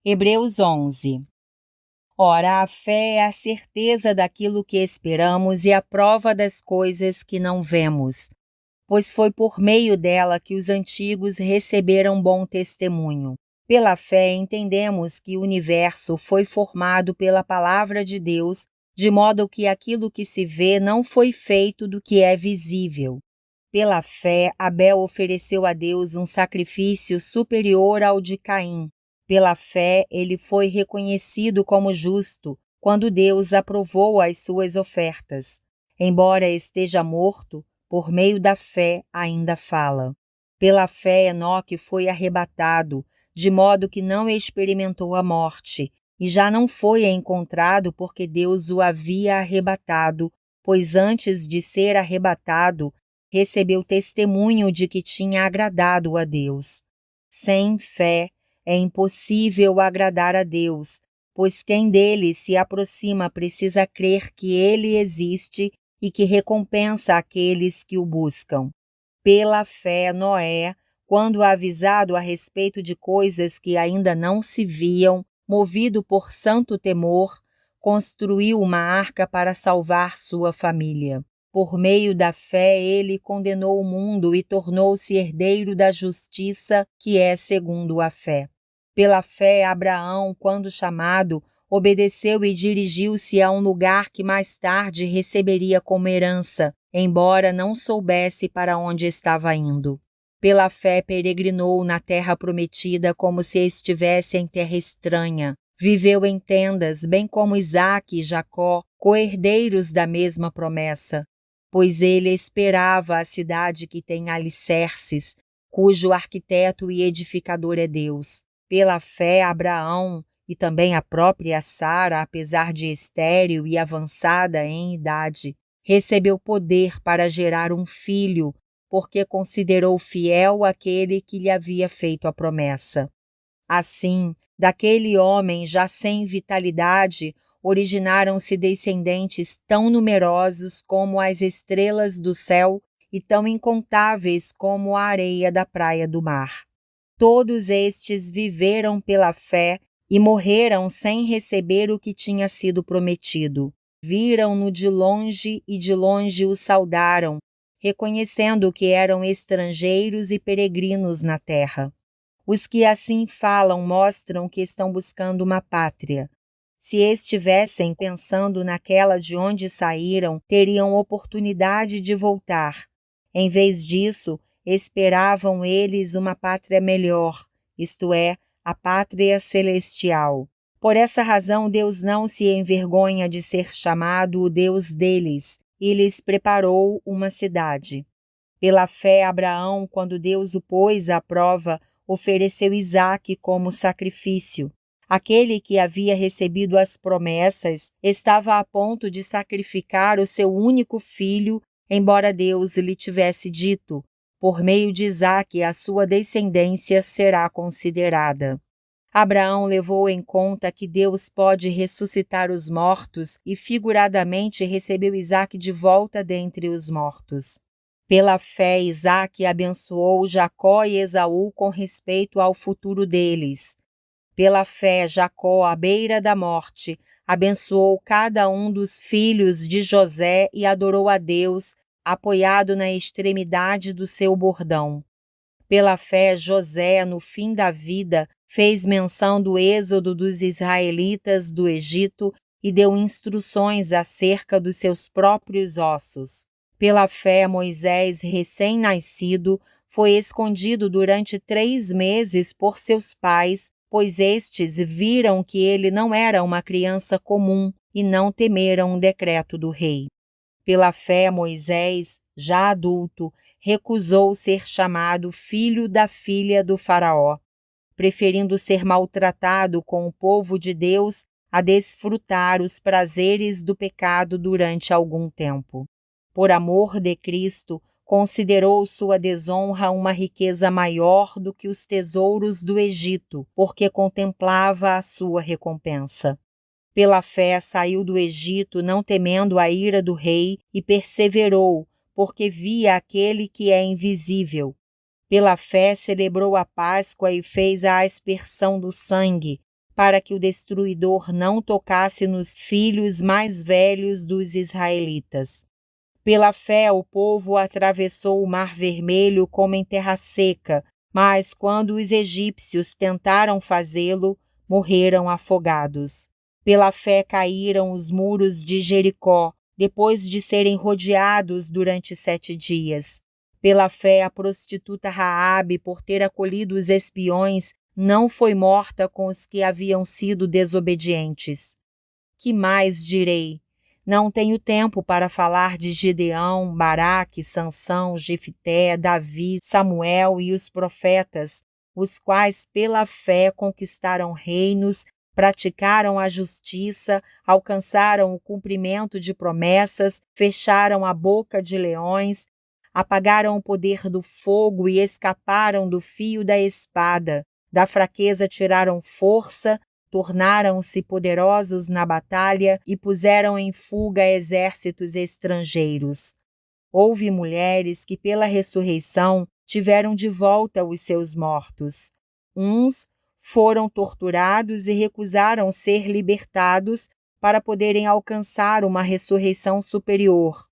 Hebreus 11. Ora, a fé é a certeza daquilo que esperamos e a prova das coisas que não vemos, pois foi por meio dela que os antigos receberam bom testemunho. Pela fé entendemos que o universo foi formado pela palavra de Deus, de modo que aquilo que se vê não foi feito do que é visível. Pela fé, Abel ofereceu a Deus um sacrifício superior ao de Caim. Pela fé, ele foi reconhecido como justo, quando Deus aprovou as suas ofertas. Embora esteja morto, por meio da fé ainda fala. Pela fé, Enoque foi arrebatado, de modo que não experimentou a morte, e já não foi encontrado porque Deus o havia arrebatado, pois antes de ser arrebatado, recebeu testemunho de que tinha agradado a Deus. Sem fé, é impossível agradar a Deus, pois quem dele se aproxima precisa crer que ele existe e que recompensa aqueles que o buscam. Pela fé, Noé, quando avisado a respeito de coisas que ainda não se viam, movido por santo temor, construiu uma arca para salvar sua família. Por meio da fé, ele condenou o mundo e tornou-se herdeiro da justiça, que é segundo a fé. Pela fé, Abraão, quando chamado, obedeceu e dirigiu-se a um lugar que mais tarde receberia como herança, embora não soubesse para onde estava indo. Pela fé, peregrinou na terra prometida como se estivesse em terra estranha. Viveu em tendas, bem como Isaque e Jacó, co-herdeiros da mesma promessa. Pois ele esperava a cidade que tem alicerces, cujo arquiteto e edificador é Deus. Pela fé, Abraão e também a própria Sara, apesar de estéril e avançada em idade, recebeu poder para gerar um filho, porque considerou fiel aquele que lhe havia feito a promessa. Assim, daquele homem já sem vitalidade, originaram-se descendentes tão numerosos como as estrelas do céu e tão incontáveis como a areia da praia do mar. Todos estes viveram pela fé e morreram sem receber o que tinha sido prometido. Viram-no de longe e de longe o saudaram, reconhecendo que eram estrangeiros e peregrinos na terra. Os que assim falam mostram que estão buscando uma pátria. Se estivessem pensando naquela de onde saíram, teriam oportunidade de voltar. Em vez disso, esperavam eles uma pátria melhor, isto é, a pátria celestial. Por essa razão, Deus não se envergonha de ser chamado o Deus deles, e lhes preparou uma cidade. Pela fé, Abraão, quando Deus o pôs à prova, ofereceu Isaque como sacrifício. Aquele que havia recebido as promessas estava a ponto de sacrificar o seu único filho, embora Deus lhe tivesse dito: por meio de Isaque a sua descendência será considerada. Abraão levou em conta que Deus pode ressuscitar os mortos e figuradamente recebeu Isaque de volta dentre os mortos. Pela fé, Isaque abençoou Jacó e Esaú com respeito ao futuro deles. Pela fé, Jacó, à beira da morte, abençoou cada um dos filhos de José e adorou a Deus, apoiado na extremidade do seu bordão. Pela fé, José, no fim da vida, fez menção do êxodo dos israelitas do Egito e deu instruções acerca dos seus próprios ossos. Pela fé, Moisés, recém-nascido, foi escondido durante 3 meses por seus pais, pois estes viram que ele não era uma criança comum e não temeram o decreto do rei. Pela fé, Moisés, já adulto, recusou ser chamado filho da filha do faraó, preferindo ser maltratado com o povo de Deus a desfrutar os prazeres do pecado durante algum tempo. Por amor de Cristo, considerou sua desonra uma riqueza maior do que os tesouros do Egito, porque contemplava a sua recompensa. Pela fé saiu do Egito, não temendo a ira do rei, e perseverou, porque via aquele que é invisível. Pela fé celebrou a Páscoa e fez a aspersão do sangue, para que o destruidor não tocasse nos filhos mais velhos dos israelitas. Pela fé, o povo atravessou o Mar Vermelho como em terra seca, mas quando os egípcios tentaram fazê-lo, morreram afogados. Pela fé caíram os muros de Jericó, depois de serem rodeados durante 7 dias. Pela fé, a prostituta Raabe, por ter acolhido os espiões, não foi morta com os que haviam sido desobedientes. Que mais direi? Não tenho tempo para falar de Gideão, Baraque, Sansão, Jefité, Davi, Samuel e os profetas, os quais pela fé conquistaram reinos, praticaram a justiça, alcançaram o cumprimento de promessas, fecharam a boca de leões, apagaram o poder do fogo e escaparam do fio da espada. Da fraqueza tiraram força, tornaram-se poderosos na batalha e puseram em fuga exércitos estrangeiros. Houve mulheres que, pela ressurreição, tiveram de volta os seus mortos. Uns foram torturados e recusaram ser libertados para poderem alcançar uma ressurreição superior.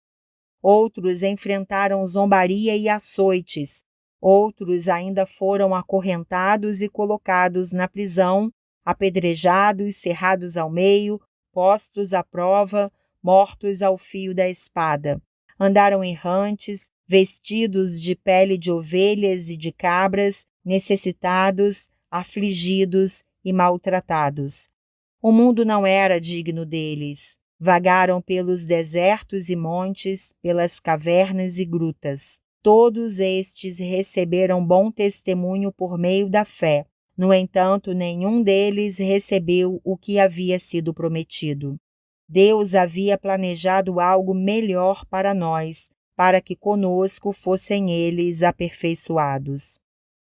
Outros enfrentaram zombaria e açoites. Outros ainda foram acorrentados e colocados na prisão, apedrejados, cerrados ao meio, postos à prova, mortos ao fio da espada. Andaram errantes, vestidos de pele de ovelhas e de cabras, necessitados, afligidos e maltratados. O mundo não era digno deles. Vagaram pelos desertos e montes, pelas cavernas e grutas. Todos estes receberam bom testemunho por meio da fé. No entanto, nenhum deles recebeu o que havia sido prometido. Deus havia planejado algo melhor para nós, para que conosco fossem eles aperfeiçoados.